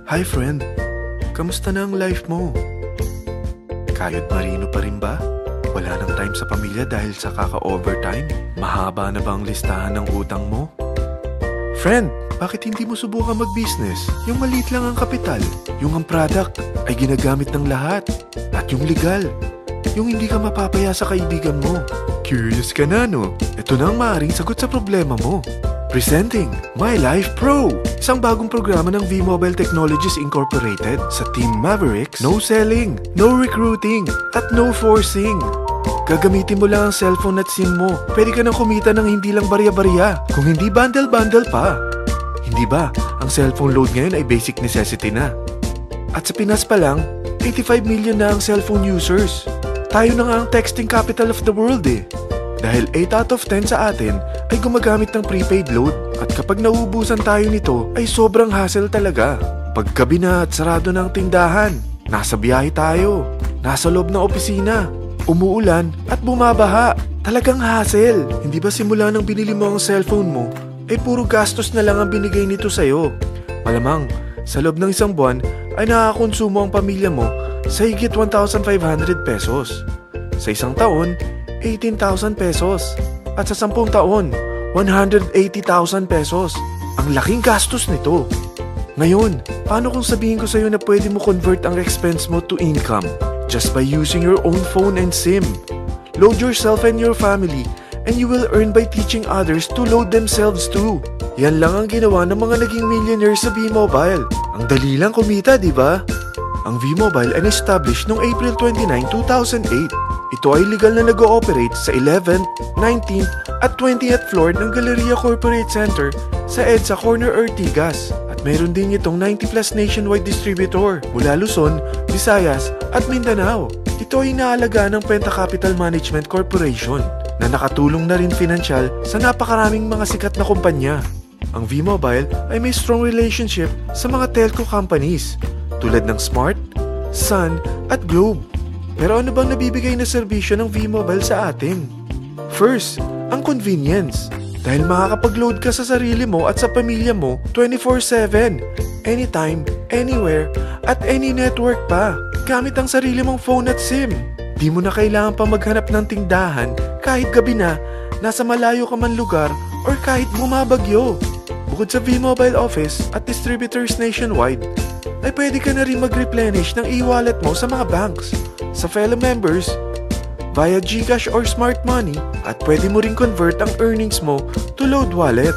Hi friend, kamusta na ang life mo? Kayod marino pa rin ba? Wala nang time sa pamilya dahil sa kaka-overtime? Mahaba na ba ang listahan ng utang mo? Friend, bakit hindi mo subukan mag-business? Yung maliit lang ang kapital, yung ang product ay ginagamit ng lahat, at yung legal, yung hindi ka mapapaya sa kaibigan mo. Curious ka na, no? Ito na ang maaaring sagot sa problema mo. Presenting My Life Pro, isang bagong programa ng V-Mobile Technologies Incorporated sa Team Mavericks. No selling, no recruiting, at no forcing. Gagamitin mo lang ang cellphone at SIM mo. Pwede ka nang kumita ng hindi lang barya-barya, kung hindi bundle-bundle pa. Hindi ba, ang cellphone load ngayon ay basic necessity na. At sa Pinas pa lang, 85 million na ang cellphone users. Tayo na nga ang texting capital of the world eh. Dahil 8 out of 10 sa atin ay gumagamit ng prepaid load. At kapag nauubusan tayo nito ay sobrang hassle talaga. Paggabi na at sarado ng tindahan, nasa biyahe tayo, nasa loob ng opisina, umuulan at bumabaha. Talagang hassle. Hindi ba simula nang binili mo ang cellphone mo ay puro gastos na lang ang binigay nito sa'yo? Malamang sa loob ng isang buwan ay nakakakonsumo ang pamilya mo sa higit 1,500 pesos. Sa isang taon, 18,000 pesos. At sa 10 taon, 180,000 pesos. Ang laking gastos nito. Ngayon, paano kung sabihin ko sa'yo na pwede mo convert ang expense mo to income just by using your own phone and SIM? Load yourself and your family and you will earn by teaching others to load themselves too. Yan lang ang ginawa ng mga naging millionaires sa V-Mobile. Ang dali lang kumita, di ba? Ang V-Mobile ay na-establish noong April 29, 2008. Ito ay legal na nag-ooperate sa 11th, 19th at 20th floor ng Galleria Corporate Center sa EDSA Corner Ortigas. At mayroon din itong 90 plus nationwide distributor mula Luzon, Visayas at Mindanao. Ito ay inaalagaan ng Penta Capital Management Corporation na nakatulong na rin pinansyal sa napakaraming mga sikat na kumpanya. Ang V-Mobile ay may strong relationship sa mga telco companies tulad ng Smart, Sun at Globe. Pero ano bang nabibigay na serbisyo ng V-Mobile sa atin? First, ang convenience. Dahil makakapag-load ka sa sarili mo at sa pamilya mo 24/7, anytime, anywhere, at any network pa. Gamit ang sarili mong phone at SIM. Di mo na kailangan pa maghanap ng tindahan kahit gabi na, nasa malayo ka man lugar, or kahit bumabagyo. Bukod sa V-Mobile office at distributors nationwide, ay pwede ka na rin mag-replenish ng e-wallet mo sa mga banks, sa fellow members, via GCash or Smart Money, at pwede mo rin convert ang earnings mo to load wallet.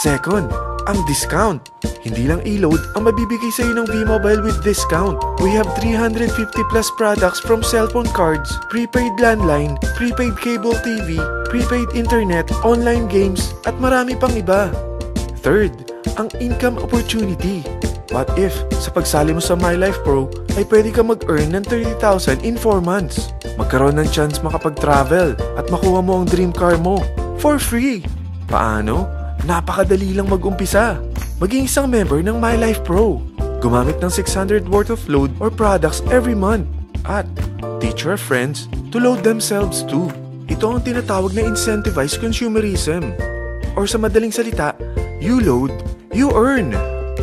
Second, ang discount. Hindi lang e-load ang mabibigay sa iyo ng V-Mobile with discount. We have 350 plus products from cellphone cards, prepaid landline, prepaid cable TV, prepaid internet, online games, at marami pang iba. Third, ang income opportunity. What if, sa pagsali mo sa My Life Pro, ay pwede ka mag-earn ng 30,000 in 4 months? Magkaroon ng chance makapag-travel at makuha mo ang dream car mo for free. Paano? Napakadali lang mag-umpisa. Maging isang member ng My Life Pro. Gumamit ng 600 worth of load or products every month. At teach your friends to load themselves too. Ito ang tinatawag na incentivized consumerism. Or sa madaling salita, you load, you earn.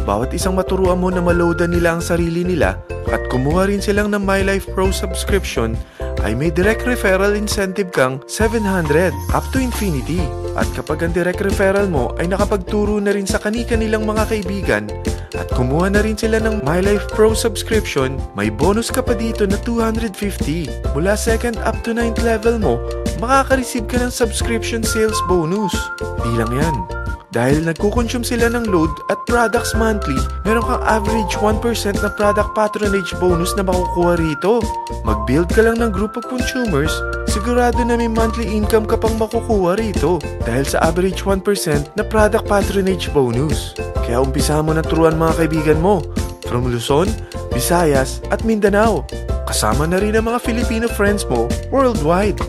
Bawat isang maturuan mo na maloadan nila ang sarili nila at kumuha rin silang ng My Life Pro subscription ay may direct referral incentive kang 700 up to infinity. At kapag ang direct referral mo ay nakapagturo na rin sa kani-kanilang mga kaibigan at kumuha na rin sila ng My Life Pro subscription, may bonus ka pa dito na 250. Mula 2nd up to 9th level mo, makaka-receive ka ng subscription sales bonus. Di lang yan. Dahil nagkukonsume sila ng load at products monthly, meron kang average 1% na product patronage bonus na makukuha rito. Mag-build ka lang ng group of consumers, sigurado na may monthly income ka pang makukuha rito dahil sa average 1% na product patronage bonus. Kaya umpisa mo na turuan mga kaibigan mo from Luzon, Visayas at Mindanao. Kasama na rin ang mga Filipino friends mo worldwide.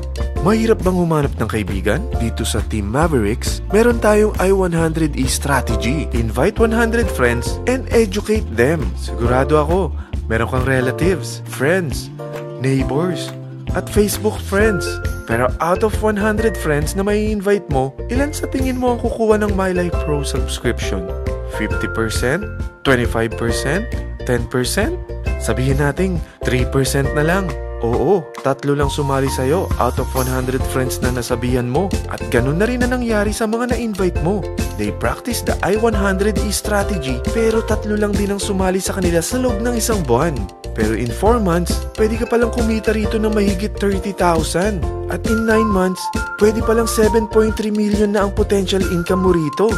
Mahirap bang humanap ng kaibigan? Dito sa Team Mavericks, meron tayong I100E strategy. Invite 100 friends and educate them. Sigurado ako, meron kang relatives, friends, neighbors, at Facebook friends. Pero out of 100 friends na may invite mo, ilan sa tingin mo ang kukuha ng My Life Pro subscription? 50%? 25%? 10%? Sabihin natin 3% na lang. Oo, 3 lang sumali sa'yo out of 100 friends na nasabihan mo. At ganun na rin na nangyari sa mga na-invite mo. They practice the I-100E strategy pero 3 lang din ang sumali sa kanila sa loob ng isang buwan. Pero in 4 months, pwede ka palang kumita rito ng mahigit 30,000. At in 9 months, pwede palang 7.3 million na ang potential income mo rito.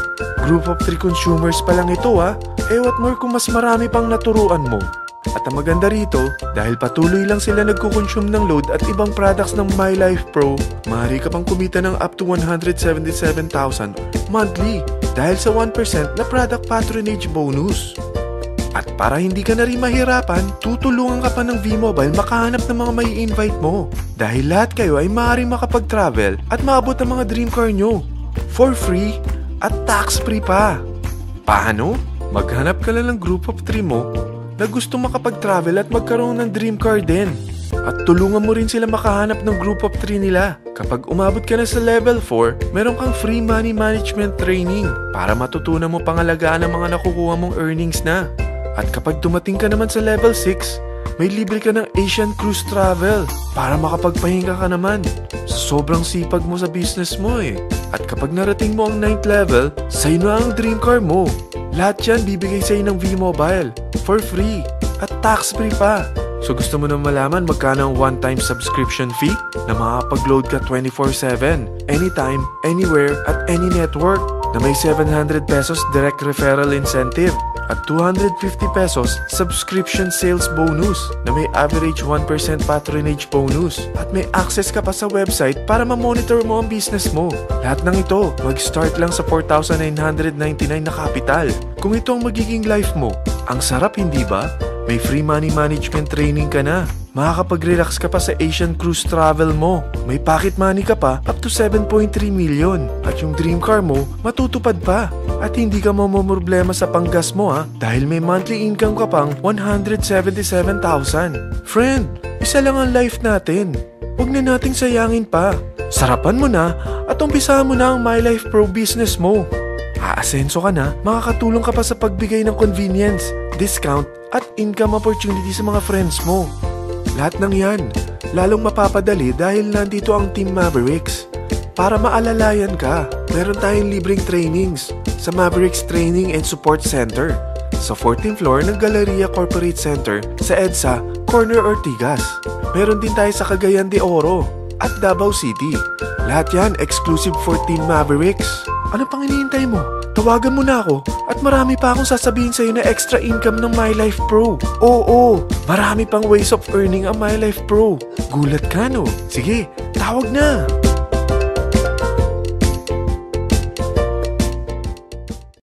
Group of 3 consumers pa lang ito what more kung mas marami pang naturuan mo. At ang maganda rito, dahil patuloy lang sila nagkukonsume ng load at ibang products ng MyLife Pro, maaari ka pang kumita ng up to 177,000 monthly dahil sa 1% na product patronage bonus. At para hindi ka na rin mahirapan, tutulungan ka pa ng V-Mobile makahanap ng mga may invite mo. Dahil lahat kayo ay maaaring makapag-travel at maabot ang mga dream car nyo for free at tax-free pa. Paano? Maghanap ka lang ng group of 3 mo na gusto makapag-travel at magkaroon ng dream car din. At tulungan mo rin sila makahanap ng group of 3 nila. Kapag umabot ka na sa level 4, meron kang free money management training para matutunan mo pangalagaan ang mga nakukuha mong earnings na. At kapag dumating ka naman sa level 6, may libre ka ng Asian Cruise Travel para makapagpahinga ka naman sa sobrang sipag mo sa business mo At kapag narating mo ang 9th level, sa'yo na ang dream car mo. Lahat yan bibigay sa'yo ng V-Mobile for free at tax-free pa. So gusto mo na malaman magkano ang one-time subscription fee na makakapag-load ka 24/7, anytime, anywhere, at any network na may 700 pesos direct referral incentive at 250 pesos subscription sales bonus na may average 1% patronage bonus at may access ka pa sa website para ma-monitor mo ang business mo. Lahat ng ito, mag-start lang sa 4,999 na capital. Kung ito ang magiging life mo, ang sarap hindi ba? May free money management training ka na. Makakapag-relax ka pa sa Asian Cruise Travel mo. May pocket money ka pa up to 7.3 million. At yung dream car mo, matutupad pa. At hindi ka mamumroblema sa panggas mo dahil may monthly income ka pang 177,000. Friend, isa lang ang life natin. Huwag na nating sayangin pa. Sarapan mo na at umpisahan mo na ang MyLife Pro business mo. Aasenso ka na, makakatulong ka pa sa pagbigay ng convenience, discount, at income opportunity sa mga friends mo. Lahat ng yan, lalong mapapadali dahil nandito ang Team Mavericks. Para maalalayan ka, meron tayong libreng trainings sa Mavericks Training and Support Center sa 14th floor ng Galleria Corporate Center sa EDSA, Corner Ortigas. Meron din tayo sa Cagayan de Oro at Davao City. Lahat yan exclusive for Team Mavericks. Ano pang hinihintay mo? Tawagan mo na ako at marami pa akong sasabihin sa'yo na extra income ng MyLife Pro. Oo, marami pang ways of earning ang MyLife Pro. Gulat ka no? Sige, tawag na!